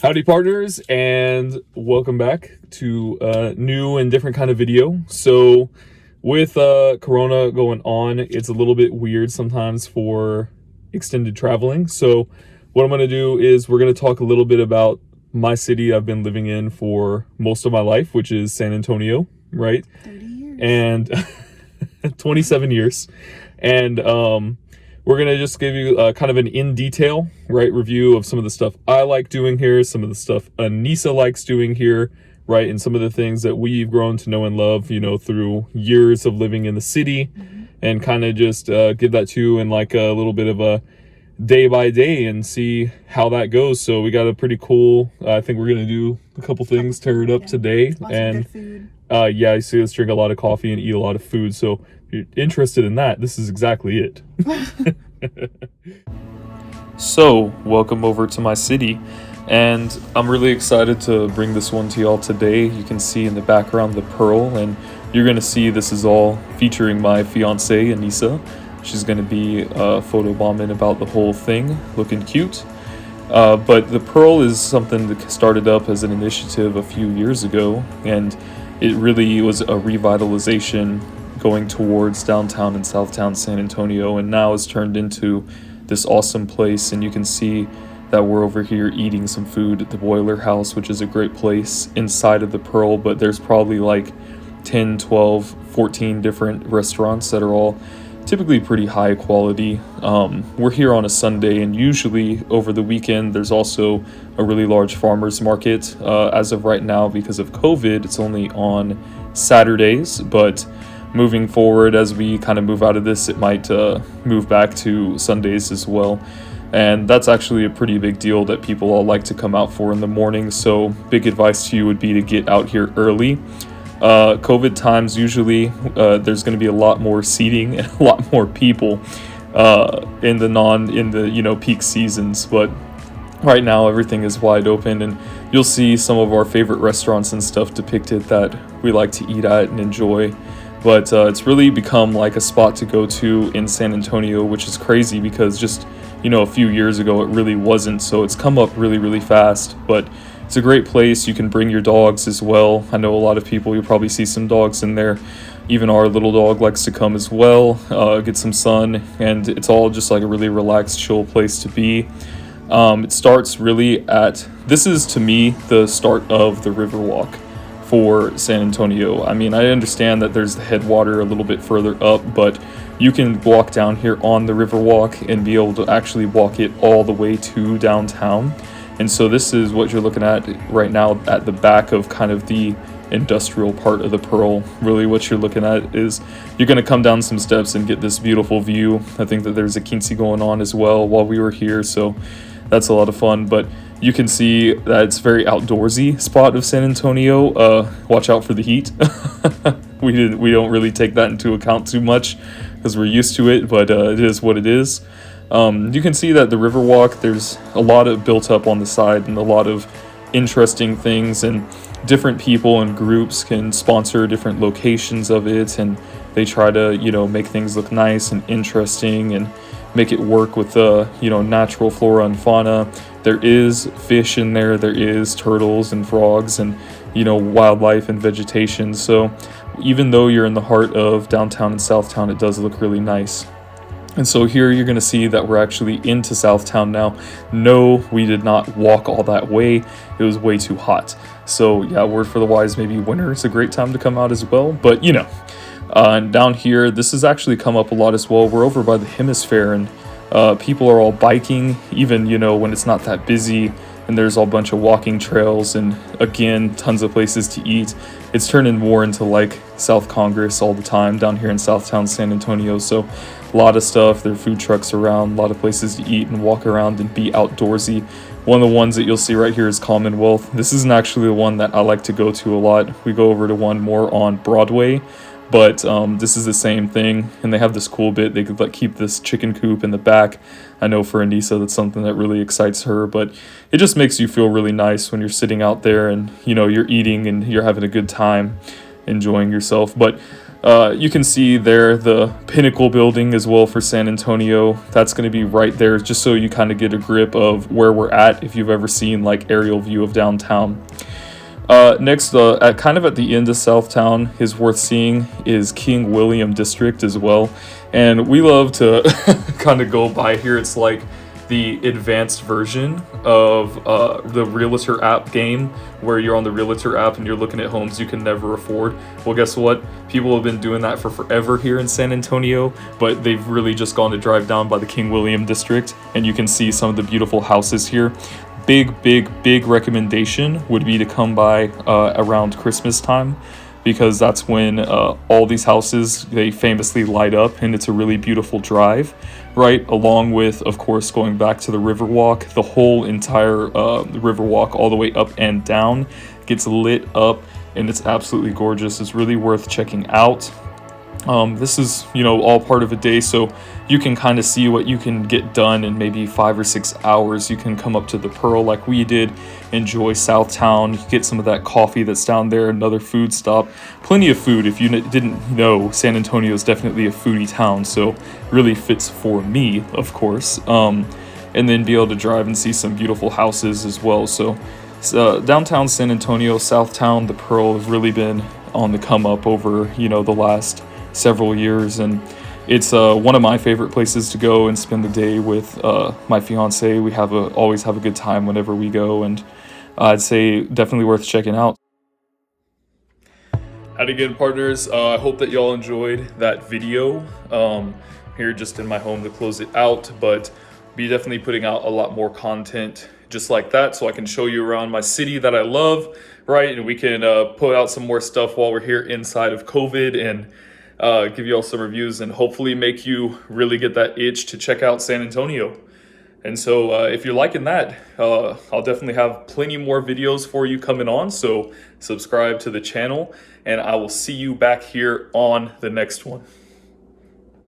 Howdy partners, and welcome back to a new and different kind of video. So with Corona going on, it's a little bit weird sometimes for extended traveling. So what I'm going to do is we're going to talk a little bit about my city I've been living in for most of my life, which is San Antonio, right? 30 years. And 27 years. And we're going to just give you kind of an in detail, right, review of some of the stuff I like doing here, some of the stuff Anissa likes doing here, right, and some of the things that we've grown to know and love, through years of living in the city, and kind of just give that to you in like a little bit of a day by day and see how that goes. So we got a pretty cool, I think we're going to do a couple things, tear it up today. Lots And of good food. yeah, you see us drink a lot of coffee and eat a lot of food. So if you're interested in that, this is exactly it. So, welcome over to my city, and I'm really excited to bring this one to y'all today. You can see in the background the Pearl, and you're going to see this is all featuring my fiance, Anissa. She's going to be photobombing about the whole thing, looking cute. But the Pearl is something that started up as an initiative a few years ago, and it really was a revitalization going towards downtown and Southtown San Antonio, and now it's turned into this awesome place. And you can see that we're over here eating some food at the Boiler House, which is a great place inside of the Pearl, but there's probably like 10, 12, 14 different restaurants that are all typically pretty high quality. We're here on a Sunday, and usually over the weekend there's also a really large farmers market. As of right now, because of COVID, it's only on Saturdays, but moving forward, as we kind of move out of this, it might move back to Sundays as well. And that's actually a pretty big deal that people all like to come out for in the morning. So big advice to you would be to get out here early. COVID times, usually there's going to be a lot more seating and a lot more people in the peak seasons, but right now everything is wide open, and you'll see some of our favorite restaurants and stuff depicted that we like to eat at and enjoy. But it's really become like a spot to go to in San Antonio, which is crazy because just a few years ago it really wasn't. So it's come up really, really fast, but it's a great place. You can bring your dogs as well. I know a lot of people, you'll probably see some dogs in there. Even our little dog likes to come as well, get some sun, and it's all just like a really relaxed, chill place to be. It starts really this is to me the start of the Riverwalk for San Antonio. I mean, I understand that there's the headwater a little bit further up, but you can walk down here on the Riverwalk and be able to actually walk it all the way to downtown. And so this is what you're looking at right now at the back of kind of the industrial part of the Pearl. Really what you're looking at is you're going to come down some steps and get this beautiful view. I think that there's a quince going on as well while we were here, so that's a lot of fun. But you can see that it's very outdoorsy spot of San Antonio. Watch out for the heat. We don't really take that into account too much because we're used to it, but it is what it is. You can see that the Riverwalk, there's a lot of built up on the side and a lot of interesting things, and different people and groups can sponsor different locations of it, and they try to make things look nice and interesting and make it work with the natural flora and fauna. There is fish in there, there is turtles and frogs and wildlife and vegetation. So even though you're in the heart of downtown and Southtown, it does look really nice. And so here you're going to see that we're actually into Southtown now. No, we did not walk all that way. It was way too hot. So yeah, word for the wise, maybe winter is a great time to come out as well. But and down here, this has actually come up a lot as well. We're over by the Hemisphere, and people are all biking, even when it's not that busy. And there's a bunch of walking trails, and again, tons of places to eat. It's turning more into like South Congress all the time down here in Southtown San Antonio. So a lot of stuff. There are food trucks around, a lot of places to eat and walk around and be outdoorsy. One of the ones that you'll see right here is Commonwealth. This isn't actually the one that I like to go to a lot. We go over to one more on Broadway, but this is the same thing, and they have this cool bit. They could keep this chicken coop in the back. I know for Anissa, that's something that really excites her, but it just makes you feel really nice when you're sitting out there and you're eating and you're having a good time, enjoying yourself. But You can see there the Pinnacle building as well for San Antonio. That's going to be right there, just so you kind of get a grip of where we're at if you've ever seen like aerial view of downtown. Next, at kind of at the end of Southtown is worth seeing is King William District as well, and we love to kind of go by here. It's like the advanced version of the Realtor app game, where you're on the Realtor app and you're looking at homes you can never afford. Well, guess what? People have been doing that for forever here in San Antonio, but they've really just gone to drive down by the King William District, and you can see some of the beautiful houses here. Big recommendation would be to come by around Christmas time, because that's when all these houses, they famously light up, and it's a really beautiful drive, right? Along with, of course, going back to the Riverwalk. The whole entire Riverwalk all the way up and down gets lit up, and it's absolutely gorgeous. It's really worth checking out. This is, all part of a day, so you can kind of see what you can get done in maybe 5 or 6 hours. You can come up to the Pearl like we did, enjoy Southtown, get some of that coffee that's down there, another food stop. Plenty of food. If you didn't know, San Antonio is definitely a foodie town, so really fits for me, of course. And then be able to drive and see some beautiful houses as well. So downtown San Antonio, Southtown, the Pearl have really been on the come up over, the last several years, and it's one of my favorite places to go and spend the day with my fiance. We always have a good time whenever we go, and I'd say definitely worth checking out. How'd again, partners? I hope that y'all enjoyed that video. Here just in my home to close it out, but be definitely putting out a lot more content just like that, so I can show you around my city that I love, right? And we can put out some more stuff while we're here inside of COVID, and give you all some reviews, and hopefully make you really get that itch to check out San Antonio. And so if you're liking that, I'll definitely have plenty more videos for you coming on, so subscribe to the channel, and I will see you back here on the next one.